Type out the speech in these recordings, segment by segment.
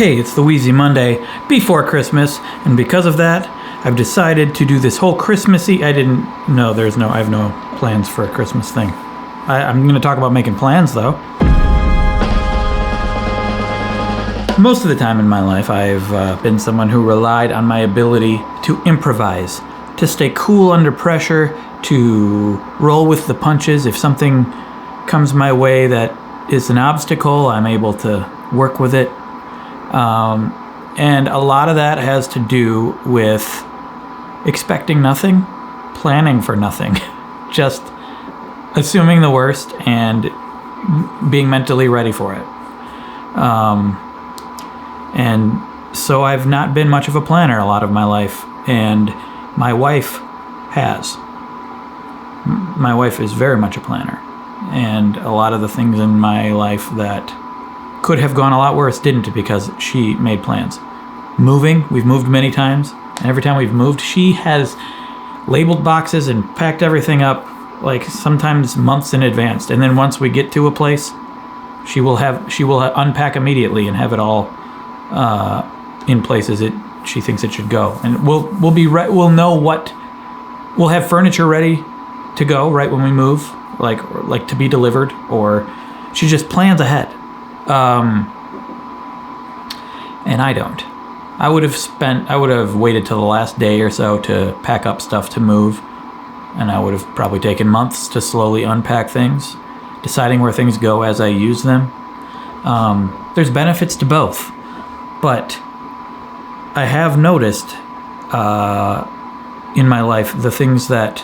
Hey, it's the Wheezy Monday before Christmas, and because of that, I've decided to do this whole Christmassy. I have no plans for a Christmas thing. I'm going to talk about making plans, though. Most of the time in my life, I've been someone who relied on my ability to improvise, to stay cool under pressure, to roll with the punches. If something comes my way that is an obstacle, I'm able to work with it. And a lot of that has to do with expecting nothing, planning for nothing, just assuming the worst and being mentally ready for it. And so I've not been much of a planner a lot of my life, and my wife has. My wife is very much a planner, and a lot of the things in my life that could have gone a lot worse didn't, because she made plans. We've moved many times, and every time we've moved, she has labeled boxes and packed everything up, like sometimes months in advance. And then once we get to a place, she will unpack immediately and have it all in places she thinks it should go. And we'll have furniture ready to go right when we move, like to be delivered, or she just plans ahead. And I don't. I would have waited till the last day or so to pack up stuff to move, and I would have probably taken months to slowly unpack things, deciding where things go as I use them. There's benefits to both, but I have noticed in my life the things that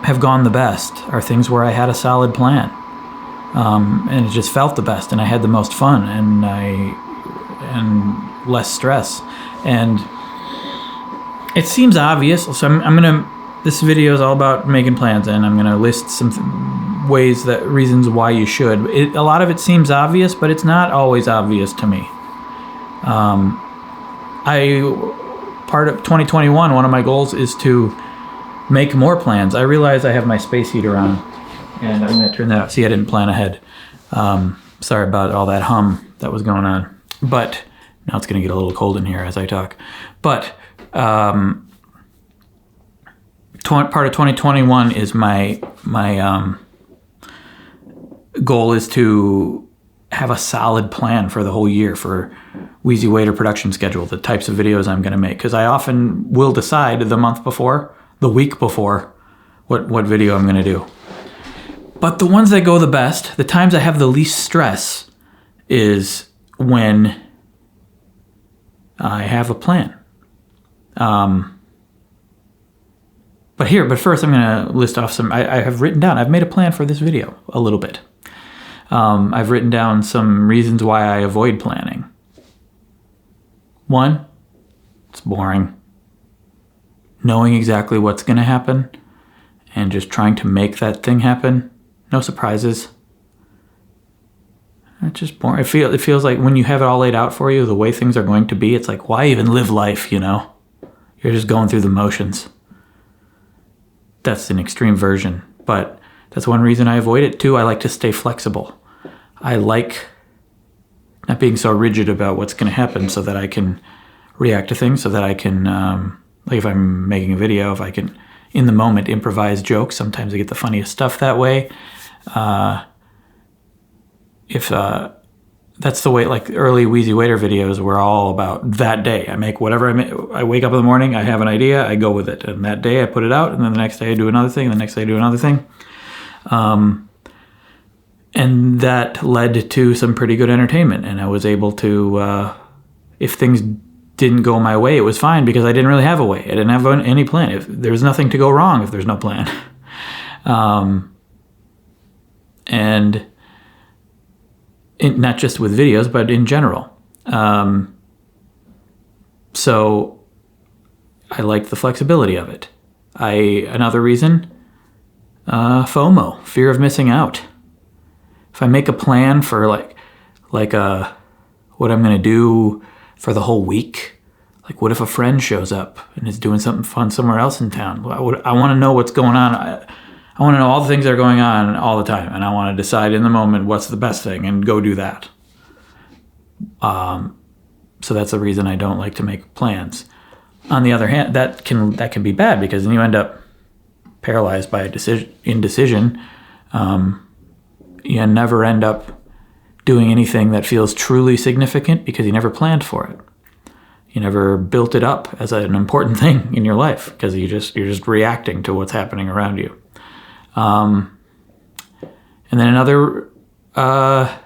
have gone the best are things where I had a solid plan. And it just felt the best, and I had the most fun, and less stress. And it seems obvious, so this video is all about making plans, and I'm gonna list some reasons why you should. A lot of it seems obvious, but it's not always obvious to me. Part of 2021, one of my goals is to make more plans. I realize I have my space heater on, and I'm going to turn that off. See, I didn't plan ahead. Sorry about all that hum that was going on. But now it's going to get a little cold in here as I talk. But part of 2021 is my goal is to have a solid plan for the whole year for Wheezy Waiter production schedule, the types of videos I'm going to make. Because I often will decide the week before, what video I'm going to do. But the ones that go the best, the times I have the least stress, is when I have a plan. But first I'm going to list off some, I have written down, I've made a plan for this video a little bit. I've written down some reasons why I avoid planning. One, it's boring. Knowing exactly what's going to happen and just trying to make that thing happen. No surprises. It's just boring. It feels like when you have it all laid out for you, the way things are going to be, it's like, why even live life, You're just going through the motions. That's an extreme version, but that's one reason I avoid it too. I like to stay flexible. I like not being so rigid about what's going to happen, so that I can react to things, so that I can, like if I'm making a video, if I can, in the moment, improvise jokes. Sometimes I get the funniest stuff that way. That's the way, like early Wheezy Waiter videos were all about that day. I make whatever I wake up in the morning, I have an idea, I go with it. And that day I put it out, and then the next day I do another thing, and the next day I do another thing. And that led to some pretty good entertainment. And I was able to, if things didn't go my way, it was fine, because I didn't really have a way. I didn't have any plan. There's nothing to go wrong if there's no plan. And not just with videos, but in general. So I liked the flexibility of it. Another reason, FOMO, fear of missing out. If I make a plan for what I'm going to do for the whole week, like what if a friend shows up and is doing something fun somewhere else in town? I want to know what's going on. I want to know all the things that are going on all the time, and I want to decide in the moment what's the best thing and go do that. So that's the reason I don't like to make plans. On the other hand, that can be bad, because then you end up paralyzed by indecision. You never end up doing anything that feels truly significant because you never planned for it. You never built it up as an important thing in your life, because you're just reacting to what's happening around you. And then another, I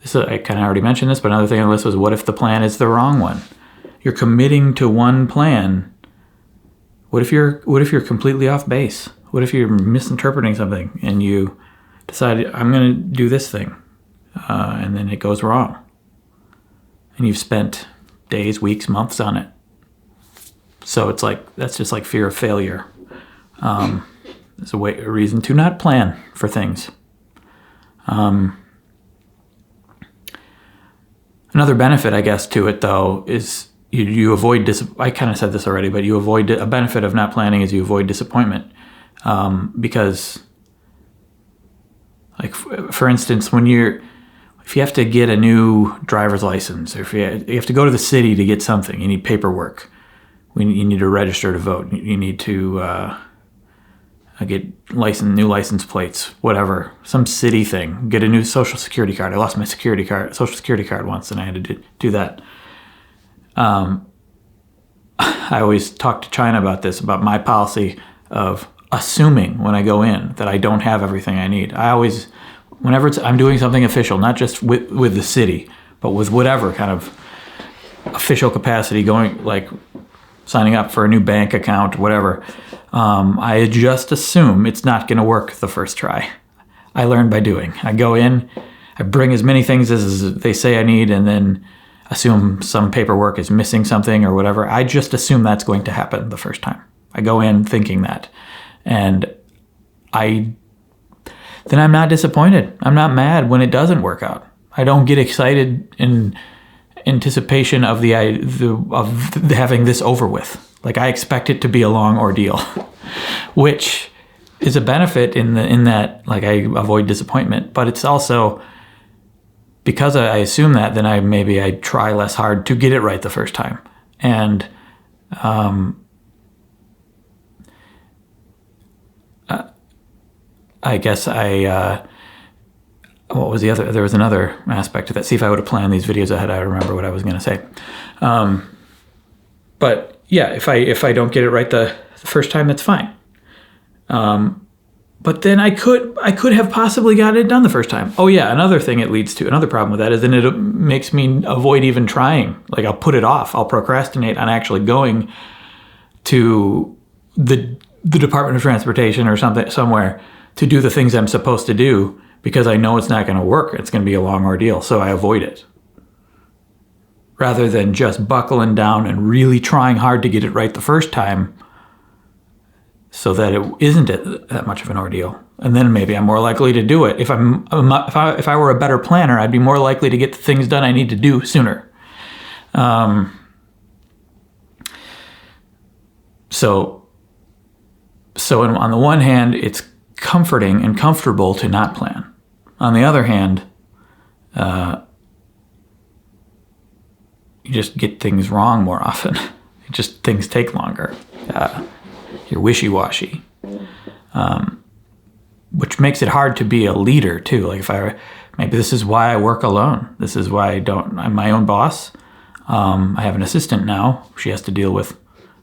kind of already mentioned this, but another thing on the list was, what if the plan is the wrong one? You're committing to one plan. What if you're completely off base? What if you're misinterpreting something and you decide, I'm going to do this thing, and then it goes wrong, and you've spent days, weeks, months on it? So it's like, that's just like fear of failure. It's a reason to not plan for things. Another benefit, I guess, to it, though, is you avoid I kind of said this already, but you avoid a benefit of not planning is you avoid disappointment, because, like, for instance, if you have to get a new driver's license, or if you have to go to the city to get something, you need paperwork. You need to register to vote. You need to get new license plates, whatever, some city thing. Get a new social security card. I lost my social security card once, and I had to do that. I always talk to China about this, about my policy of assuming when I go in that I don't have everything I need. Whenever I'm doing something official, not just with the city, but with whatever kind of official capacity, going, like signing up for a new bank account, whatever, I just assume it's not going to work the first try. I learn by doing. I go in, I bring as many things as they say I need, and then assume some paperwork is missing something or whatever. I just assume that's going to happen the first time. I go in thinking that. And then I'm not disappointed. I'm not mad when it doesn't work out. I don't get excited in anticipation of of having this over with. Like, I expect it to be a long ordeal, which is a benefit in that, like, I avoid disappointment. But it's also, because I assume that, then I try less hard to get it right the first time. And I guess what was the other? There was another aspect to that. See, if I would have planned these videos ahead, I would remember what I was going to say. But yeah, if I don't get it right the first time, that's fine. But then I could have possibly got it done the first time. Oh yeah, another thing it leads to, another problem with that is then it makes me avoid even trying. Like, I'll put it off. I'll procrastinate on actually going to the Department of Transportation or somewhere to do the things I'm supposed to do, because I know it's not going to work. It's going to be a long ordeal, so I avoid it. Rather than just buckling down and really trying hard to get it right the first time, so that it isn't that much of an ordeal. And then maybe I'm more likely to do it. If I were a better planner, I'd be more likely to get the things done I need to do sooner. So on the one hand, it's comforting and comfortable to not plan. On the other hand, you just get things wrong more often. Things take longer. You're wishy-washy, which makes it hard to be a leader too. Like, maybe this is why I work alone. This is why I'm my own boss. I have an assistant now. She has to deal with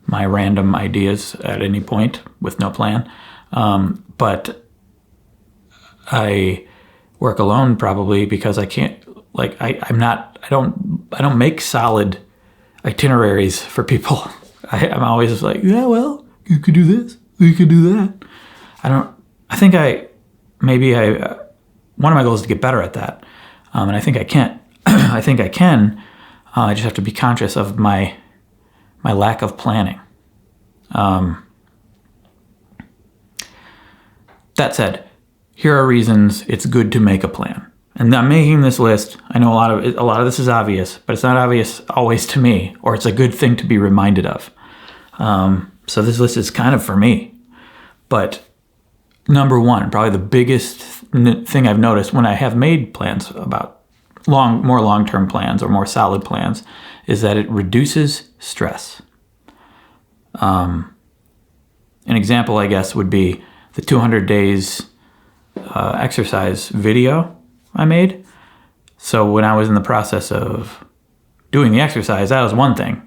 my random ideas at any point with no plan. But I work alone probably because I can't, like, I don't make solid itineraries for people. I'm always like, yeah, well, you could do this, you could do that. One of my goals is to get better at that. And I think I can. I think I can. I just have to be conscious of my lack of planning. That said, here are reasons it's good to make a plan. And I'm making this list. I know a lot of this is obvious, but it's not obvious always to me, or it's a good thing to be reminded of. So this list is kind of for me. But number one, probably the biggest thing I've noticed when I have made plans about more long-term plans or more solid plans, is that it reduces stress. An example, I guess, would be the 200 days exercise video I made. So when I was in the process of doing the exercise, that was one thing.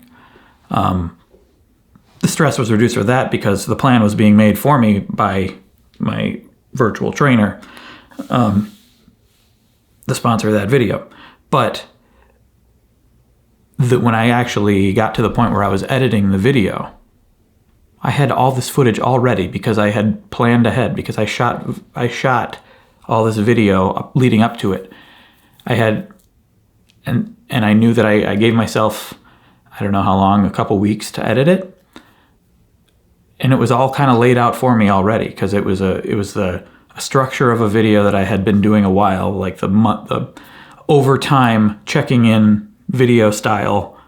The stress was reduced for that because the plan was being made for me by my virtual trainer, the sponsor of that video. But when I actually got to the point where I was editing the video, I had all this footage already because I had planned ahead, because I shot all this video leading up to it. And I knew that I gave myself, I don't know how long, a couple weeks to edit it. And it was all kind of laid out for me already, because it was a structure of a video that I had been doing a while, like the over time checking in video style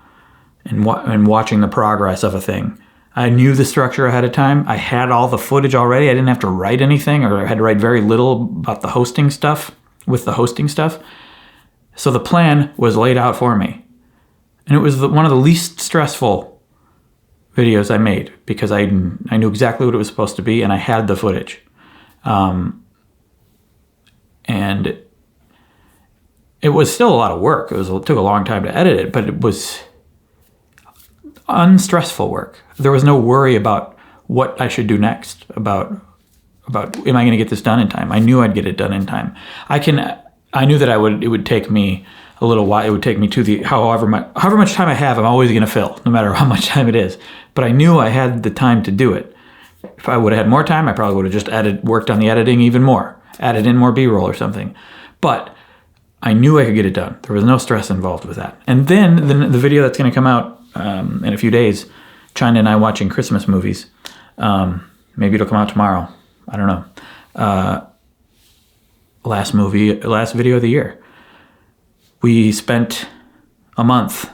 and watching the progress of a thing. I knew the structure ahead of time. I had all the footage already. I didn't have to write anything, or I had to write very little about the hosting stuff with the hosting stuff. So the plan was laid out for me. And it was one of the least stressful videos I made, because I knew exactly what it was supposed to be, and I had the footage. And it was still a lot of work. It took a long time to edit it, but it was unstressful work. There was no worry about what I should do next, about am I going to get this done in time? I knew I'd get it done in time. I knew that it would take me a little while. It would take me to however much time I have, I'm always going to fill, no matter how much time it is. But I knew I had the time to do it. If I would have had more time, I probably would have just worked on the editing even more, added in more B-roll or something. But I knew I could get it done. There was no stress involved with that. And then the video that's going to come out in a few days, China and I watching Christmas movies. Maybe it'll come out tomorrow. I don't know. Last video of the year. We spent a month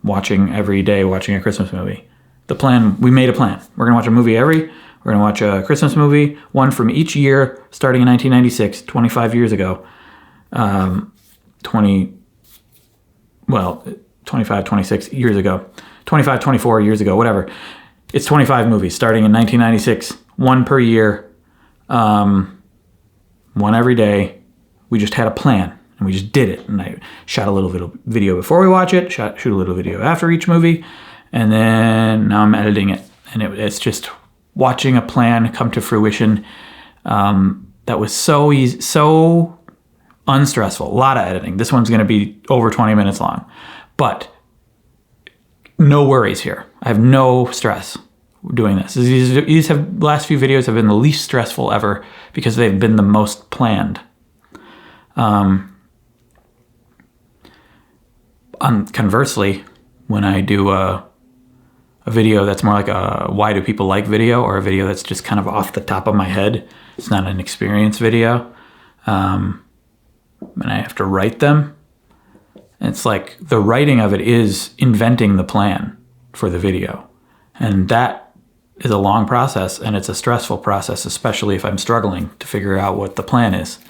watching a Christmas movie. We made a plan. We're going to watch a movie we're going to watch a Christmas movie, one from each year, starting in 1996, 25 years ago. 25, 26 years ago. 25, 24 years ago, whatever. It's 25 movies, starting in 1996, one per year, one every day. We just had a plan, and we just did it. And I shot a little video before we watch it, shoot a little video after each movie, and then now I'm editing it. And it's just watching a plan come to fruition. That was so easy, so unstressful. A lot of editing. This one's going to be over 20 minutes long. But no worries here. I have no stress doing this. Last few videos have been the least stressful ever because they've been the most planned. Conversely, when I do a video that's more like a why do people like video, or a video that's just kind of off the top of my head, it's not an experience video, and I have to write them, it's like the writing of it is inventing the plan for the video. And that is a long process, and it's a stressful process, especially if I'm struggling to figure out what the plan is.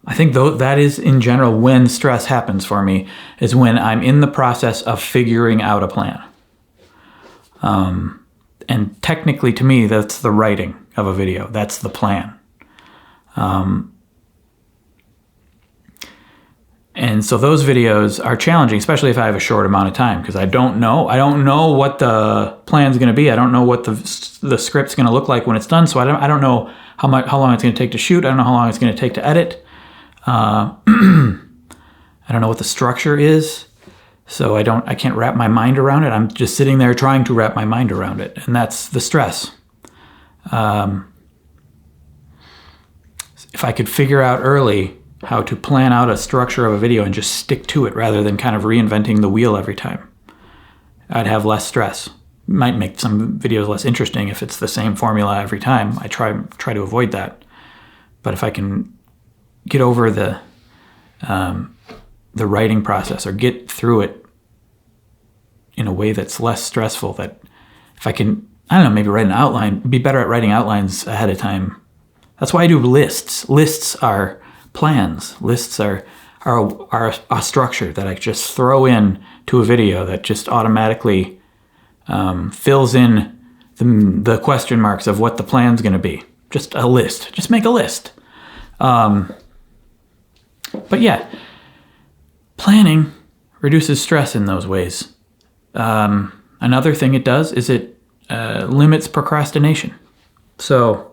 I think that is, in general, when stress happens for me, is when I'm in the process of figuring out a plan. And technically, to me, that's the writing of a video. That's the plan. And so those videos are challenging, especially if I have a short amount of time, because I don't know what the plan's going to be. I don't know what the script's going to look like when it's done. So I don't know how long it's going to take to shoot. I don't know how long it's going to take to edit. I don't know what the structure is. So I can't wrap my mind around it. I'm just sitting there trying to wrap my mind around it, and that's the stress. If I could figure out early how to plan out a structure of a video and just stick to it rather than kind of reinventing the wheel every time, I'd have less stress. Might make some videos less interesting if it's the same formula every time. I try to avoid that. But if I can get over the writing process, or get through it in a way that's less stressful, that if I can, maybe write an outline, be better at writing outlines ahead of time That's why I do lists. Lists are plans. Lists are a structure that I just throw in to a video that just automatically fills in the question marks of what the plan's going to be. Just a list. Just make a list. But yeah, planning reduces stress in those ways. Another thing it does is it limits procrastination. So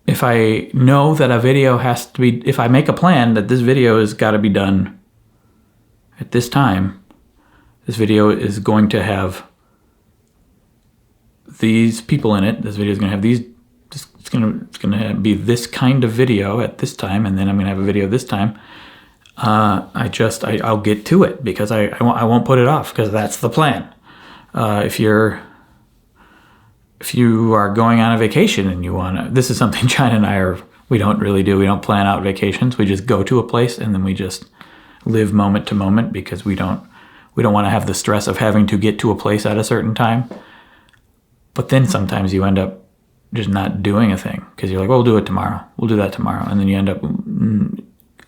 if I know that a video has to be, if I make a plan that this video has got to be done at this time, this video is going to have these people in it. This video is going to have these. It's going to be this kind of video at this time, and then I'm going to have a video this time. I'll get to it because I won't put it off because that's the plan. If you are going on a vacation and you want to, this is something China and we don't really do. We don't plan out vacations. We just go to a place and then we just live moment to moment because we don't want to have the stress of having to get to a place at a certain time. But then sometimes you end up just not doing a thing because you're like, well, we'll do it tomorrow. We'll do that tomorrow. And then you end up on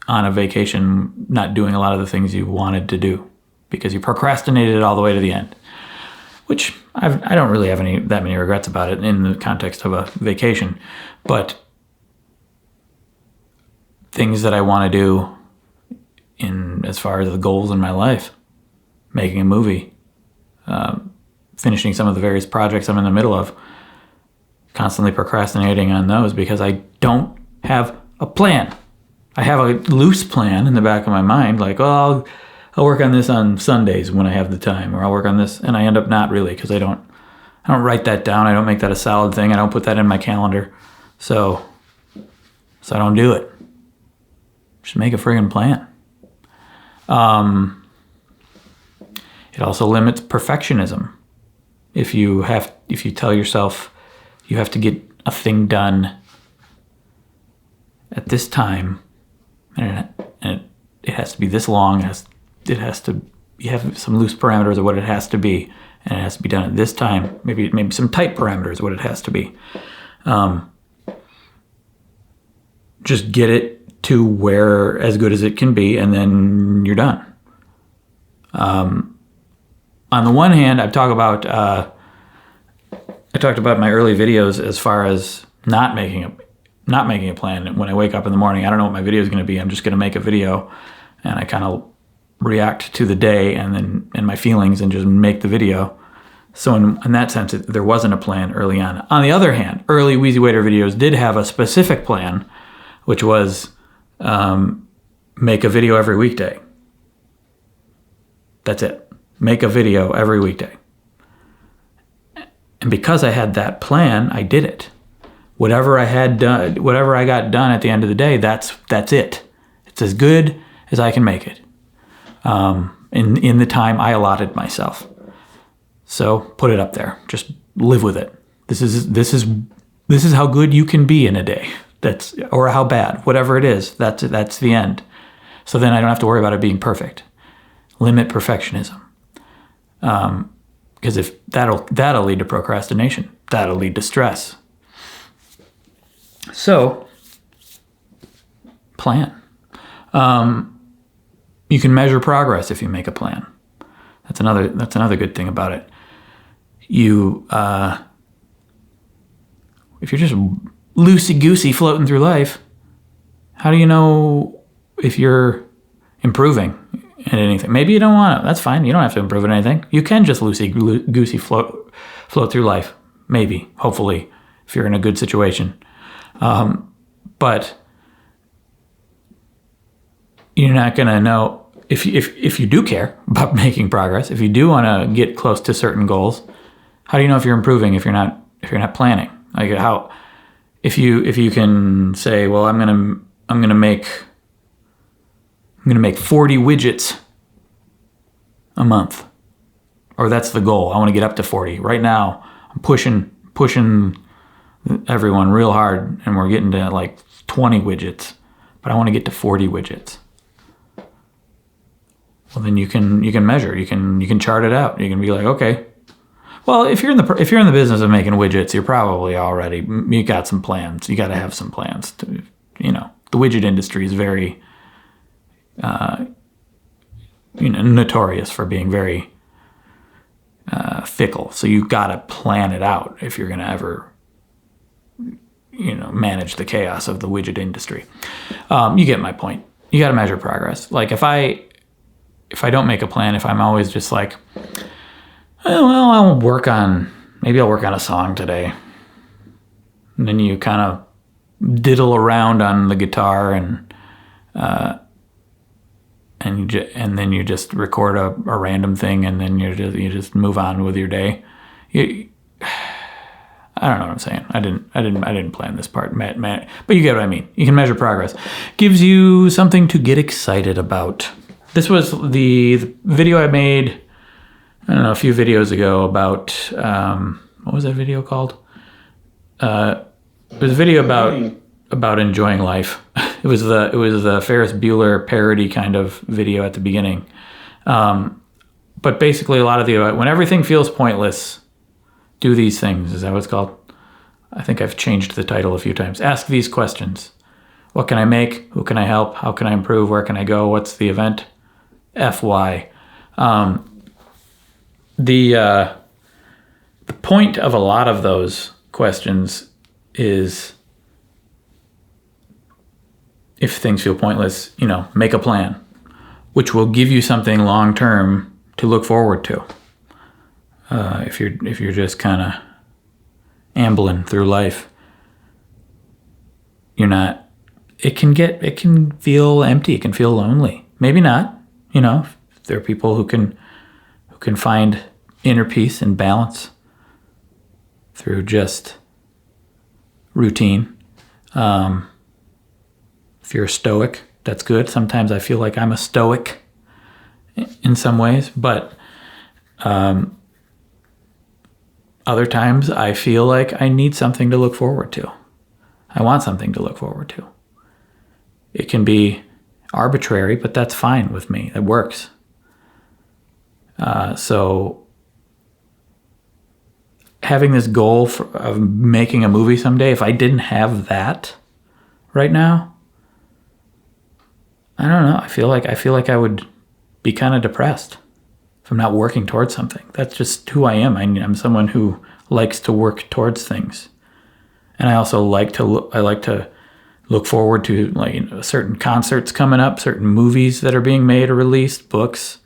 a vacation not doing a lot of the things you wanted to do because you procrastinated it all the way to the end, which I don't really have that many regrets about it in the context of a vacation. But things that I want to do in as far as the goals in my life, making a movie, finishing some of the various projects I'm in the middle of, constantly procrastinating on those because I don't have a plan. I have a loose plan in the back of my mind, like, oh, I'll work on this on Sundays when I have the time, or I'll work on this, and I end up not really because I don't write that down. I don't make that a solid thing. I don't put that in my calendar, so I don't do it. Just make a friggin' plan. It also limits perfectionism. If you tell yourself you have to get a thing done at this time, and it has to be this long, you have some loose parameters of what it has to be, and it has to be done at this time, maybe some tight parameters of what it has to be. Just get it to where as good as it can be, and then you're done. On the one hand, I talked about my early videos as far as not making a plan. When I wake up in the morning, I don't know what my video is going to be. I'm just going to make a video, and I kind of react to the day and my feelings and just make the video. So in that sense, there wasn't a plan early on. On the other hand, early Wheezy Waiter videos did have a specific plan, which was make a video every weekday. That's it. Make a video every weekday. And because I had that plan, I did it. Whatever I got done at the end of the day, that's it. It's as good as I can make it. In the time I allotted myself. So put it up there. Just live with it. This is how good you can be in a day. Or how bad, whatever it is. That's the end. So then I don't have to worry about it being perfect. Limit perfectionism. Because if that'll lead to procrastination. That'll lead to stress. So plan. You can measure progress if you make a plan. That's another good thing about it. If you're just loosey-goosey floating through life, how do you know if you're improving at anything? Maybe you don't want to. That's fine. You don't have to improve at anything. You can just loosey-goosey float through life. Maybe, hopefully, if you're in a good situation. But you're not going to know if you do care about making progress, if you do want to get close to certain goals. How do you know if you're improving if you're not planning? Like how if you can say, well, I'm gonna make 40 widgets a month, or that's the goal. I want to get up to 40. Right now, I'm pushing everyone real hard, and we're getting to like 20 widgets, but I want to get to 40 widgets. Well, then you can measure. You can chart it out. You can be like, okay, Well, if you're in the business of making widgets, you're probably already you got some plans. You got to have some plans. The widget industry is very notorious for being very fickle. So you got to plan it out if you're going to ever manage the chaos of the widget industry. You get my point. You got to measure progress. Like if I don't make a plan, if I'm always just like, well, I'll work on a song today. And then you kind of diddle around on the guitar and then you just record a random thing, and then you just move on with your day. I don't know what I'm saying. I didn't plan this part, Matt, but you get what I mean. You can measure progress. Gives you something to get excited about. This was the video I made, I don't know, a few videos ago about, what was that video called? It was a video about enjoying life. It was the Ferris Bueller parody kind of video at the beginning. But basically a lot of when everything feels pointless, do these things. Is that what it's called? I think I've changed the title a few times. Ask these questions. What can I make? Who can I help? How can I improve? Where can I go? What's the event? FY. The point of a lot of those questions is, if things feel pointless, make a plan, which will give you something long term to look forward to. If you're just kind of ambling through life, you're not. It can feel empty. It can feel lonely. Maybe not. There are people who can find inner peace and balance through just routine. If you're a stoic, that's good. Sometimes I feel like I'm a stoic in some ways, but other times I feel like I need something to look forward to. I want something to look forward to. It can be arbitrary, but that's fine with me. It works. So having this goal of making a movie someday, if I didn't have that right now, I don't know. I feel like I would be kind of depressed if I'm not working towards something. That's just who I am. I'm someone who likes to work towards things, and I also like to look forward to certain concerts coming up, certain movies that are being made or released, books.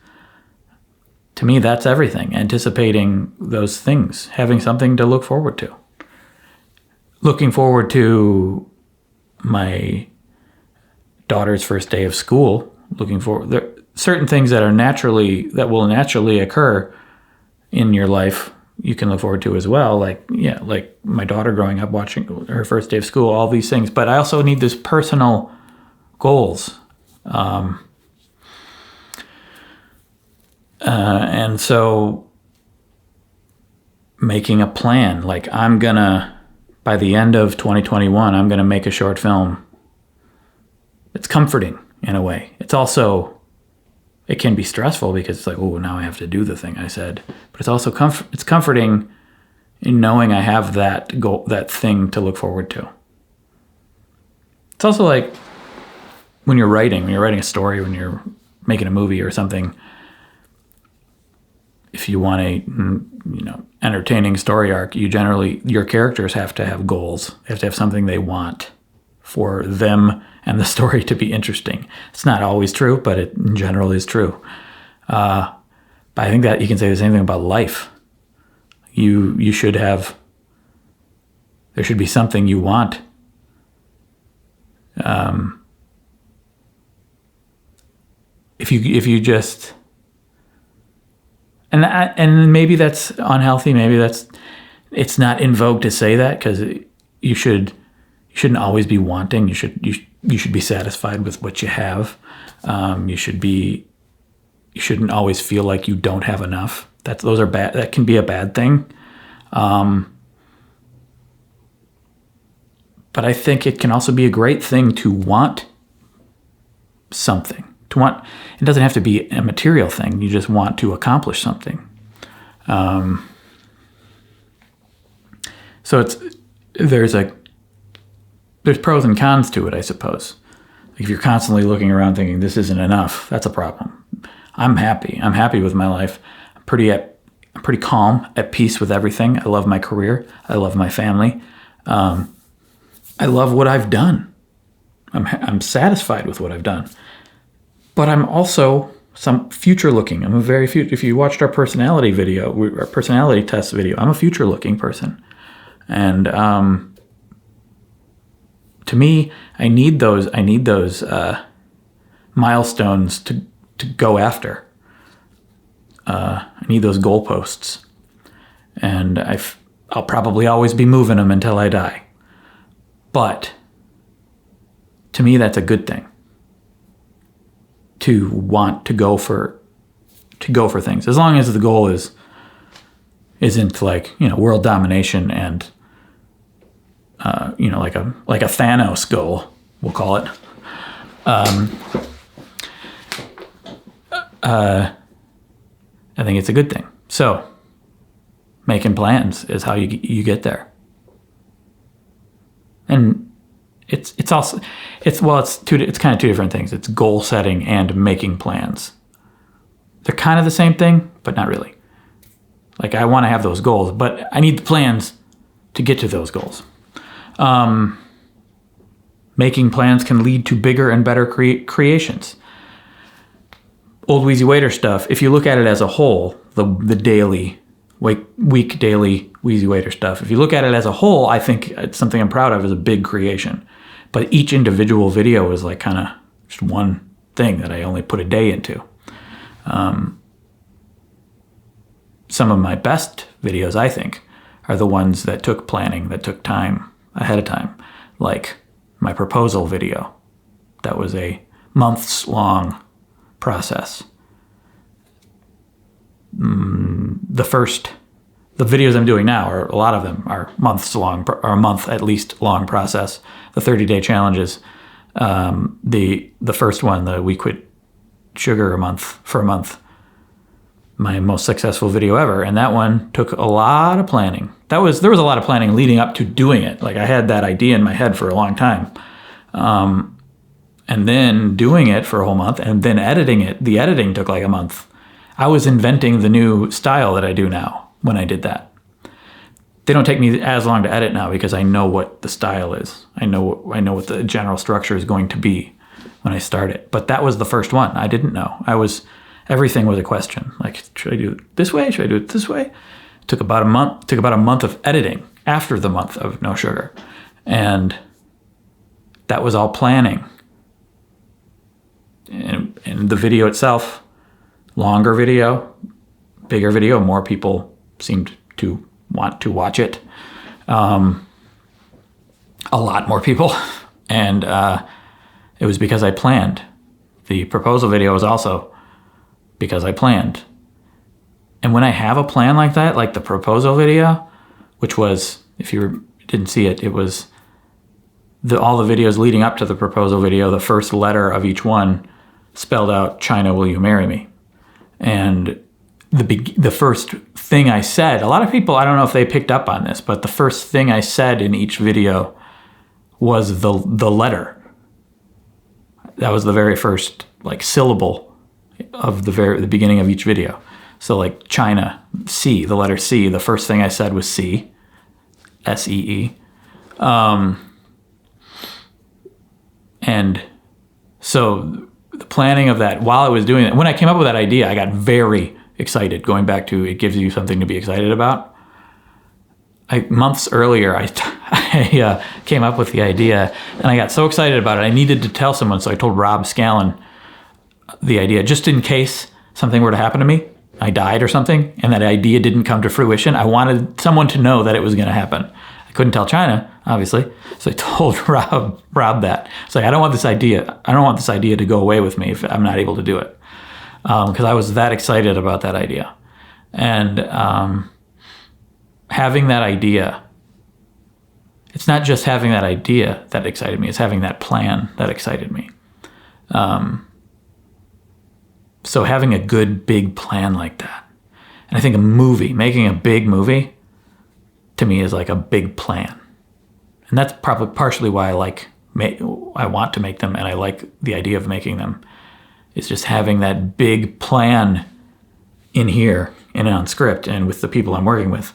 To me, that's everything. Anticipating those things, having something to look forward to. Looking forward to my daughter's first day of school. There are certain things that will naturally occur in your life. You can look forward to as well, like my daughter growing up, watching her first day of school, all these things. But I also need these personal goals. And so making a plan, like by the end of 2021, I'm going to make a short film. It's comforting in a way. It's also, it can be stressful because it's like, oh, now I have to do the thing I said. But it's also it's comforting in knowing I have that goal, that thing to look forward to. It's also like when you're writing a story, when you're making a movie or something, if you want a entertaining story arc, your characters have to have goals. They have to have something they want for them and the story to be interesting. It's not always true, but it in general is true. But I think that you can say the same thing about life. You should have. There should be something you want. If you just. And maybe that's unhealthy. Maybe it's not in vogue to say that, because you shouldn't always be wanting. You should be satisfied with what you have. You shouldn't always feel like you don't have enough. Those are bad. That can be a bad thing. But I think it can also be a great thing to want something. It doesn't have to be a material thing. You just want to accomplish something. So there's pros and cons to it, I suppose. If you're constantly looking around thinking this isn't enough, that's a problem. I'm happy. I'm happy with my life. I'm pretty calm, at peace with everything. I love my career. I love my family. I love what I've done. I'm satisfied with what I've done. But I'm also some future looking. I'm a very future. If you watched our personality test video, I'm a future looking person. And to me, I need those milestones to go after. I need those goalposts, and I'll probably always be moving them until I die. But to me, that's a good thing. To want to go for things, as long as the goal isn't like, world domination and like a Thanos goal, we'll call it. I think it's a good thing. So making plans is how you get there. And it's kind of two different things. It's goal setting and making plans. They're kind of the same thing, but not really. Like, I want to have those goals, but I need the plans to get to those goals. Making plans can lead to bigger and better creations. Old Wheezy Waiter stuff, if you look at it as a whole, the daily, week daily Wheezy Waiter stuff, if you look at it as a whole, I think it's something I'm proud of as a big creation. But each individual video is like kind of just one thing that I only put a day into. Some of my best videos, I think, are the ones that took planning, that took time ahead of time. Like my proposal video. That was a months-long process. The videos I'm doing now, a lot of them are months long, or a month at least long process. The 30-day challenges. The first one, we quit sugar for a month. My most successful video ever, and that one took a lot of planning. There was a lot of planning leading up to doing it. Like, I had that idea in my head for a long time. And then doing it for a whole month, and then editing it. The editing took like a month. I was inventing the new style that I do now when I did that. They don't take me as long to edit now because I know what the style is. I know what the general structure is going to be when I start it. But that was the first one. I didn't know. Everything was a question. Like, should I do it this way? Should I do it this way? It took about a month. It took about a month of editing after the month of no sugar. And that was all planning. And the video itself, longer video, bigger video, more people seemed to want to watch it. A lot more people. And it was because I planned. The proposal video was also because I planned. And when I have a plan like that, like the proposal video, which was, if you didn't see it, it was all the videos leading up to the proposal video, the first letter of each one spelled out, "China, will you marry me?" And the first thing I said, a lot of people, I don't know if they picked up on this, but the first thing I said in each video was the letter. That was the very first syllable of the beginning of each video. So like China, C, the letter C, the first thing I said was C, S-E-E. And so the planning of that, while I was doing it, when I came up with that idea, I got very excited. Going back to, it gives you something to be excited about. Months earlier, I came up with the idea, and I got so excited about it, I needed to tell someone, so I told Rob Scallon the idea, just in case something were to happen to me, I died or something, and that idea didn't come to fruition. I wanted someone to know that it was going to happen. I couldn't tell China, obviously, so I told Rob that. It's like, I don't want this idea to go away with me if I'm not able to do it, because I was that excited about that idea. And having that idea, it's not just having that idea that excited me, it's having that plan that excited me. So having a good big plan like that, and I think making a big movie, to me is like a big plan. And that's probably partially why I want to make them, and I like the idea of making them. It's just having that big plan in here and on script and with the people I'm working with.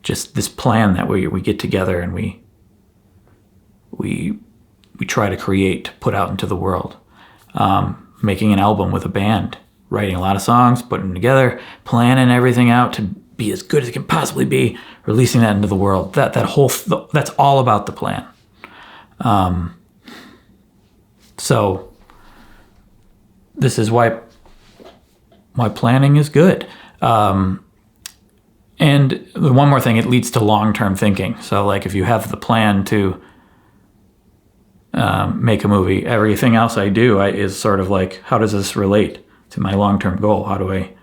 Just this plan that we get together and we try to create, to put out into the world. Making an album with a band, writing a lot of songs, putting them together, planning everything out to be as good as it can possibly be, releasing that into the world. That's all about the plan. So this is why planning is good. And one more thing, it leads to long-term thinking. So like if you have the plan to make a movie, everything else I do is sort of like, how does this relate to my long-term goal? How do I,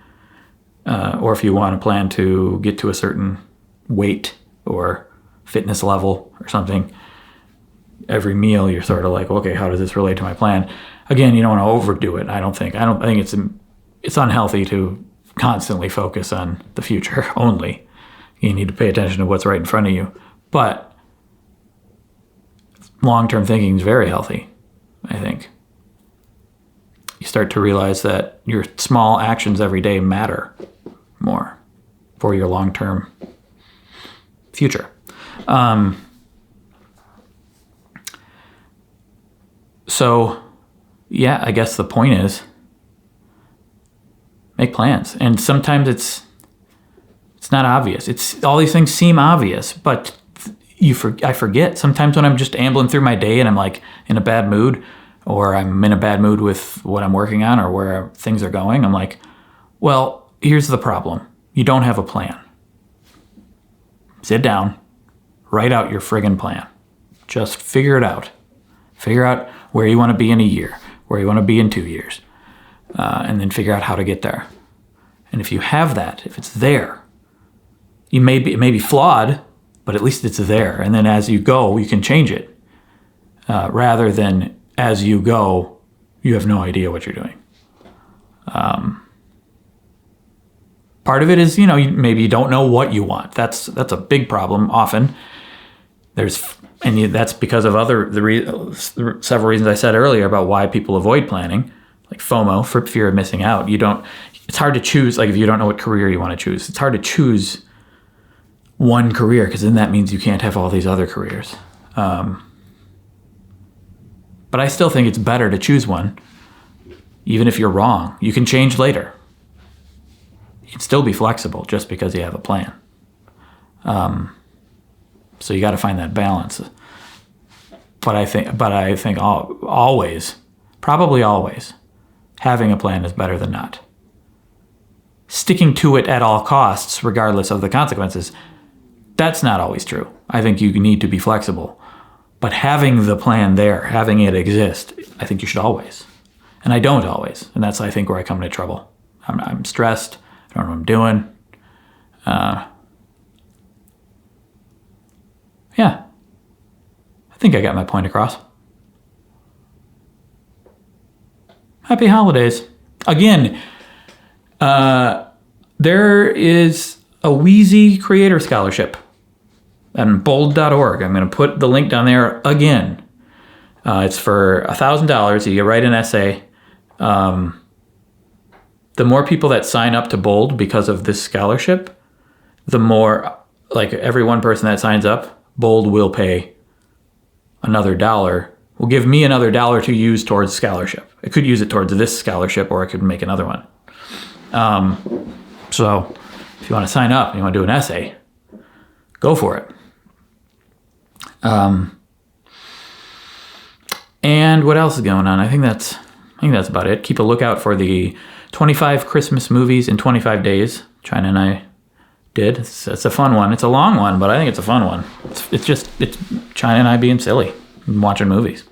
or if you want to plan to get to a certain weight or fitness level or something, every meal you're sort of like, okay, how does this relate to my plan? Again, you don't want to overdo it. I think it's unhealthy to constantly focus on the future only. You need to pay attention to what's right in front of you. But long-term thinking is very healthy, I think. You start to realize that your small actions every day matter more for your long-term future. So, yeah, I guess the point is make plans. And sometimes it's not obvious. All these things seem obvious, but I forget. Sometimes when I'm just ambling through my day and I'm like in a bad mood, or I'm in a bad mood with what I'm working on or where things are going, I'm like, well, here's the problem. You don't have a plan. Sit down, write out your friggin' plan. Just figure it out. Figure out where you want to be in a year, where you want to be in 2 years, and then figure out how to get there. And if you have that, if it's there, it may be flawed, but at least it's there. And then as you go, you can change it, rather than as you go, you have no idea what you're doing. Part of it is, maybe you don't know what you want. That's a big problem often. That's because of several reasons I said earlier about why people avoid planning, like FOMO, for fear of missing out. It's hard to choose, like if you don't know what career you want to choose, it's hard to choose one career, because then that means you can't have all these other careers. But I still think it's better to choose one, even if you're wrong. You can change later. You can still be flexible just because you have a plan. So you got to find that balance. But I think always, probably always, having a plan is better than not. Sticking to it at all costs, regardless of the consequences, that's not always true. I think you need to be flexible. But having the plan there, having it exist, I think you should always. And I don't always. And that's, I think, where I come into trouble. I'm stressed. I don't know what I'm doing. Yeah. I think I got my point across. Happy holidays. Again, there is a Wheezy Creator Scholarship on bold.org. I'm going to put the link down there again. It's for $1,000. You write an essay. The more people that sign up to Bold because of this scholarship, the more, like every one person that signs up, Bold will pay another $1, will give me another $1 to use towards scholarship. I could use it towards this scholarship, or I could make another one. So if you want to sign up and you want to do an essay, go for it. And what else is going on? I think that's about it. Keep a lookout for the 25 Christmas movies in 25 days. China and I did. It's a fun one. It's a long one, but I think it's a fun one. It's China and I being silly and watching movies.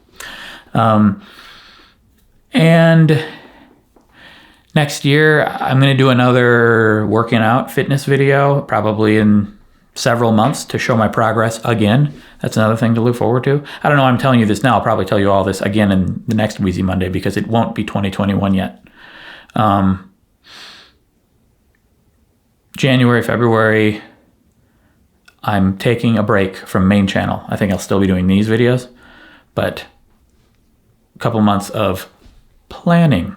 And next year, I'm going to do another working out fitness video, probably in several months, to show my progress again. That's another thing to look forward to. I don't know why I'm telling you this now. I'll probably tell you all this again in the next Wheezy Monday, because it won't be 2021 yet. January, February, I'm taking a break from main channel. I think I'll still be doing these videos, but a couple months of planning.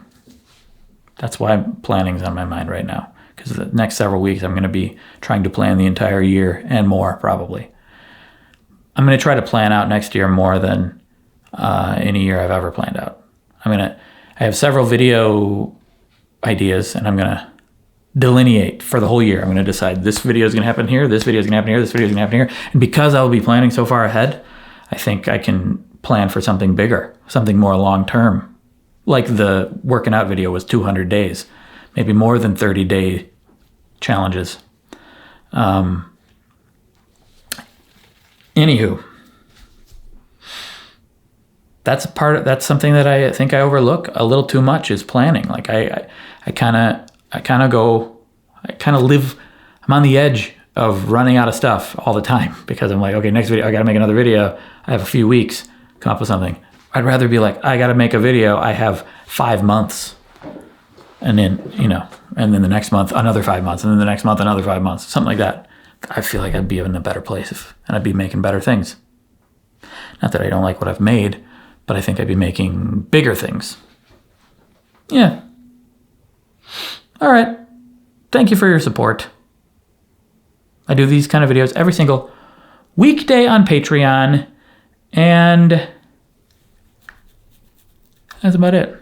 That's why planning's on my mind right now, because the next several weeks I'm going to be trying to plan the entire year and more, probably. I'm going to try to plan out next year more than any year I've ever planned out. I have several video ideas, and I'm going to delineate for the whole year. I'm going to decide this video is going to happen here, this video is going to happen here, this video is going to happen here. And because I will be planning so far ahead, I think I can plan for something bigger, something more long-term. Like the working out video was 200 days, maybe more than 30-day challenges. Anywho, that's something that I think I overlook a little too much, is planning. Like I kind of live, I'm on the edge of running out of stuff all the time, because I'm like, okay, next video, I got to make another video. I have a few weeks, come up with something. I'd rather be like, I got to make a video. I have 5 months. And then, and then the next month, another 5 months. And then the next month, another 5 months, something like that. I feel like I'd be in a better place and I'd be making better things. Not that I don't like what I've made, but I think I'd be making bigger things. Yeah. All right. Thank you for your support. I do these kind of videos every single weekday on Patreon, and that's about it.